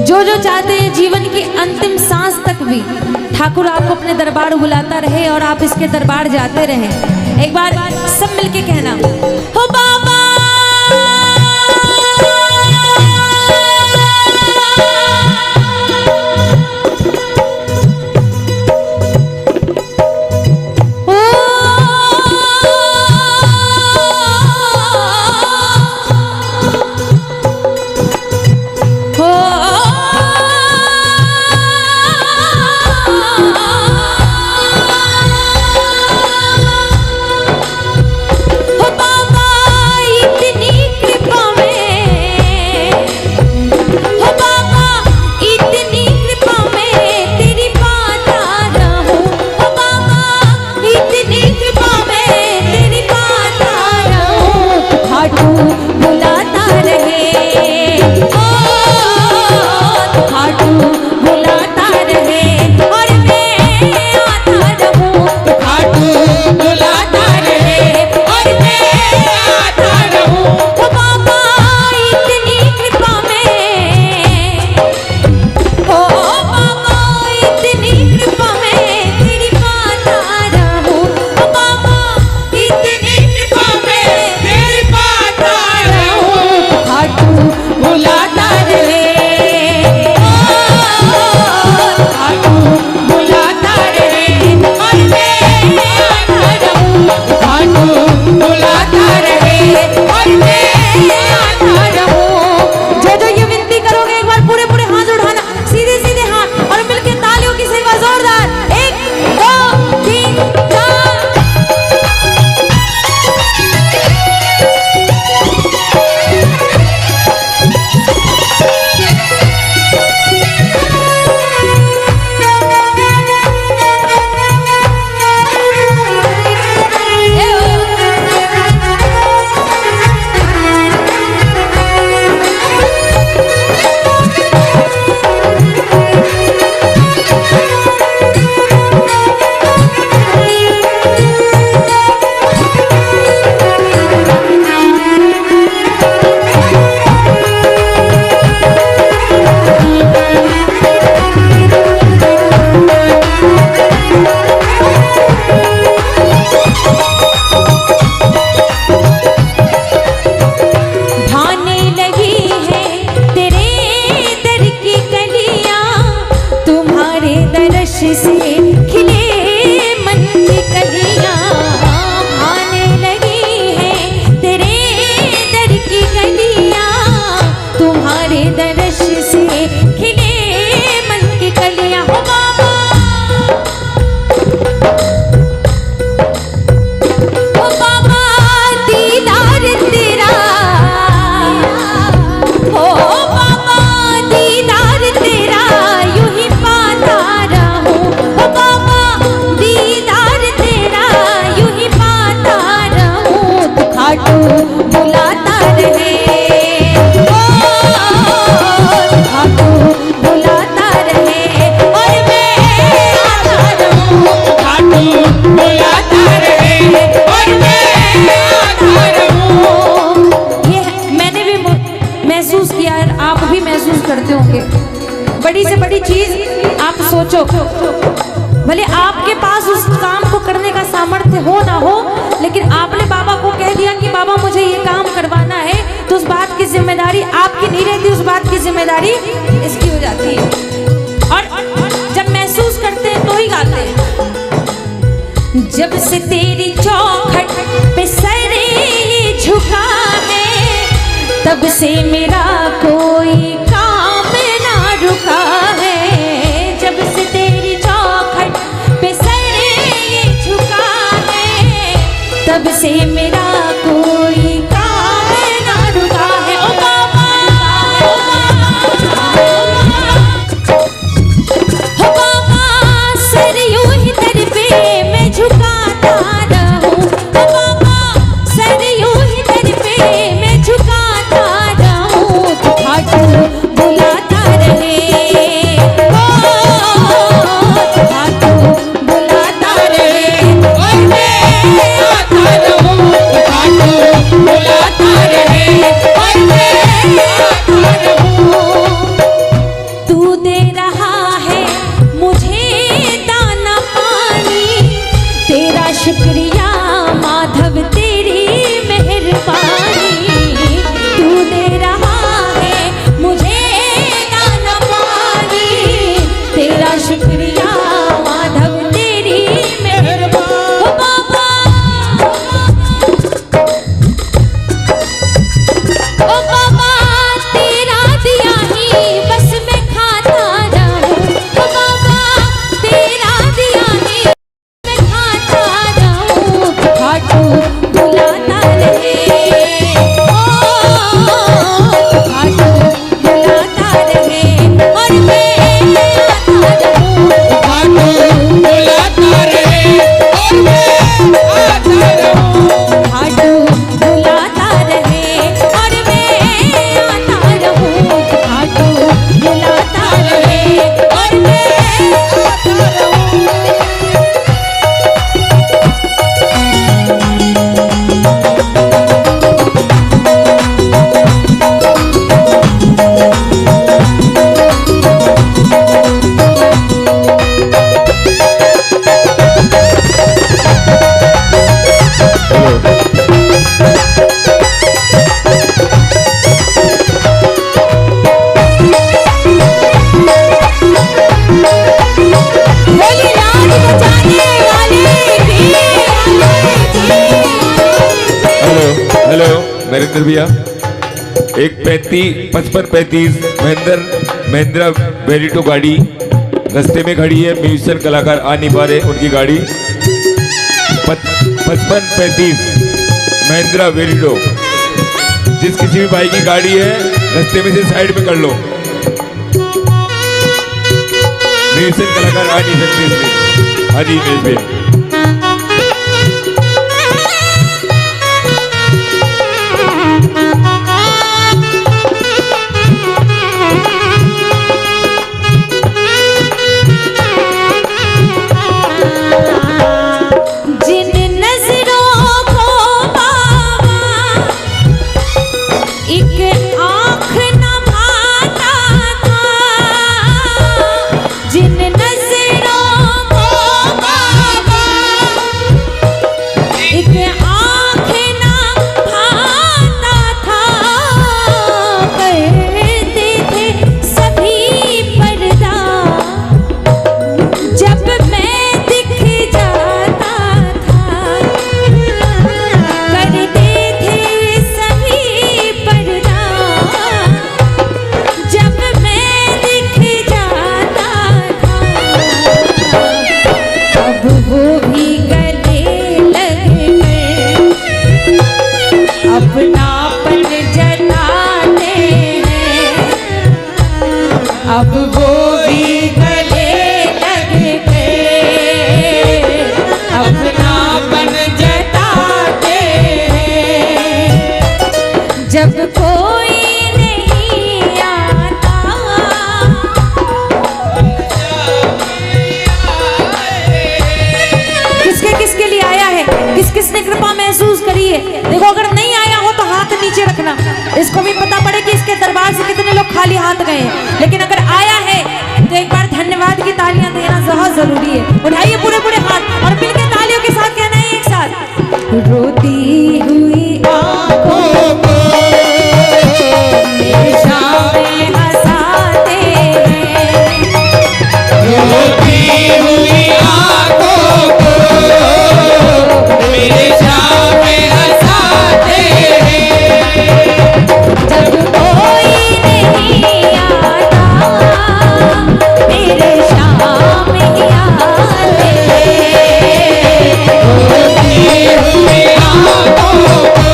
जो जो चाहते हैं जीवन की अंतिम सांस तक भी ठाकुर आपको अपने दरबार बुलाता रहे और आप इसके दरबार जाते रहे। एक बार सब मिलके कहना, हो बाबा बड़ी से बड़ी चीज आप सोचो, भले आपके पास उस काम को करने का सामर्थ्य हो ना हो, लेकिन आपने बाबा को कह दिया कि बाबा मुझे ये काम करवाना है, तो उस बात की जिम्मेदारी आपकी नहीं रहती, उस बात की जिम्मेदारी इसकी हो जाती है। और जब महसूस करते हैं तो ही गाते हैं। जब से तेरी चौखट पे सर ये झुका है, तब से मेरा कोई काम ना रुका है। जब से तेरी चौखट पे सर ये झुका है, तब से मेरा कोई काम ना रुका है। ओ बाबा, हो बाबा, सर यूं ही दर पे मैं झुकाता रहूं। ओ बाबा, सर यूं ही दर पे मैं झुकाता रहूं। तो खाटू बुलाता रहे, तो खाटू बुलाता रहे, और मैं आता रहूं। वीरेंद्र भैया। एक 55-35 महिंद्रा वेरिटो गाड़ी रास्ते में खड़ी है, म्यूजिशियन कलाकार आ नहीं पा रहे, उनकी गाड़ी 55-35 महिंद्रा वेरिटो। जिस किसी भी भाई की गाड़ी है रास्ते में से साइड में कर लो, म्यूजिशियन कलाकार आ नहीं सकते इसलिए। हाँ जी मेज भैया। अब वो भी गले लग गए, अपनापन जताते हैं। जब कोई नहीं आता, किसके किसके लिए आया है, किस किसने कृपा महसूस करी है। देखो अगर नहीं आया हो तो हाथ नीचे रखना, इसको भी पता पड़े कि इसके दरबार से कितने लोग खाली हाथ गए हैं। लेकिन अगर आया है तो एक बार धन्यवाद की तालियां देना बहुत जरूरी है। उठाइए पूरे पूरे हाथ और मिलकर तालियों के साथ कहना है एक साथ, रोती हुई आंखों को मेरे सामने हंसाते हैं, रोती हुई आंखों को मेरे सामने हंसाते हैं। जब कोई नहीं आता मेरे सामने आते हैं, रोती हुई आंखों को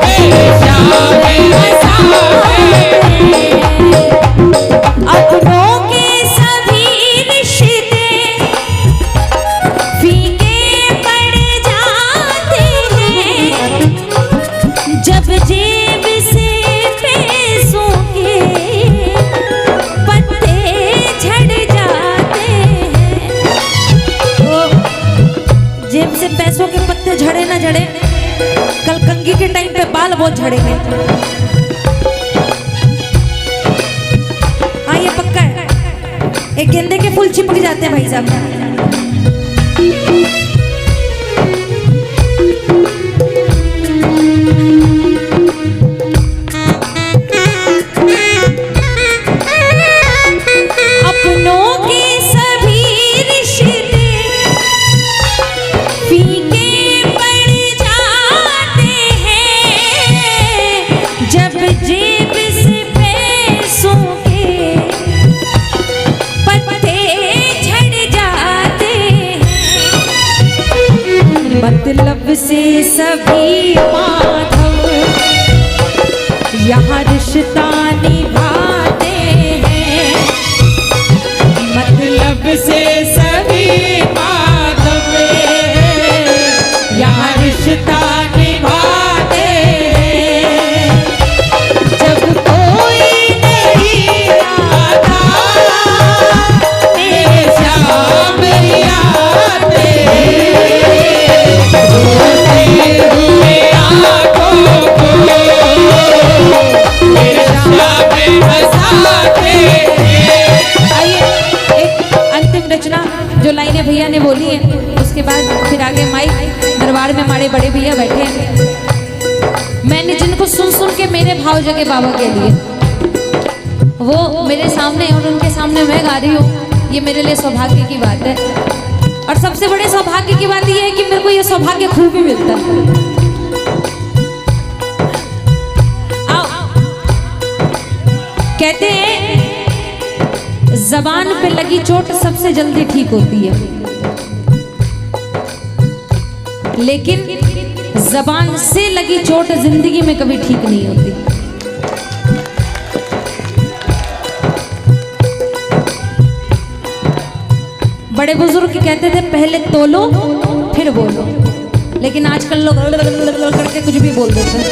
मेरे सामने हंसाते हैं। अपनों के सभी रिश्ते फीके पड़ जाते हैं, जब जेब से पैसों के पत्ते झड़ जाते हैं। तो जेब से पैसों के पत्ते झड़े ना झड़े, कल कंघी के टाइम पे बाल बहुत झड़ेंगे। हाँ ये पक्का है, एक गेंदे के फूल चिपक जाते हैं भाई साहब। अपनों के सभी रिश्ते फीके पड़ जाते हैं, जब जेब से पैसों के पत्ते झड़ जाते हैं। मतलब से सभी माधव यहाँ रिश्ता निभाते हैं, मतलब से सभी माधव यहाँ रिश्ता निभाते हैं। जब कोई नहीं आता मेरे सामने आते हैं, रोती हुई आंखों को मेरे सामने हंसाते हैं। आइए एक अंतिम रचना जो लाइनें भैया ने बोली है, उसके बाद फिर आगे माइक दरबार में हमारे बड़े भैया बैठे हैं। मैंने जिनको सुन सुन के मेरे भाव जगे बाबा के लिए, वो मेरे सामने और उनके सामने मैं गा रही हूँ, ये मेरे लिए सौभाग्य की बात है। और सबसे बड़े सौभाग्य की बात ये है कि मेरे को ये सौभाग्य खूब भी मिलता है। कहते हैं जबान पे लगी चोट सबसे जल्दी ठीक होती है, लेकिन जबान से लगी चोट जिंदगी में कभी ठीक नहीं होती। बड़े बुजुर्ग कहते थे पहले तोलो फिर बोलो, लेकिन आजकल लोग करके कुछ भी बोल देते हैं।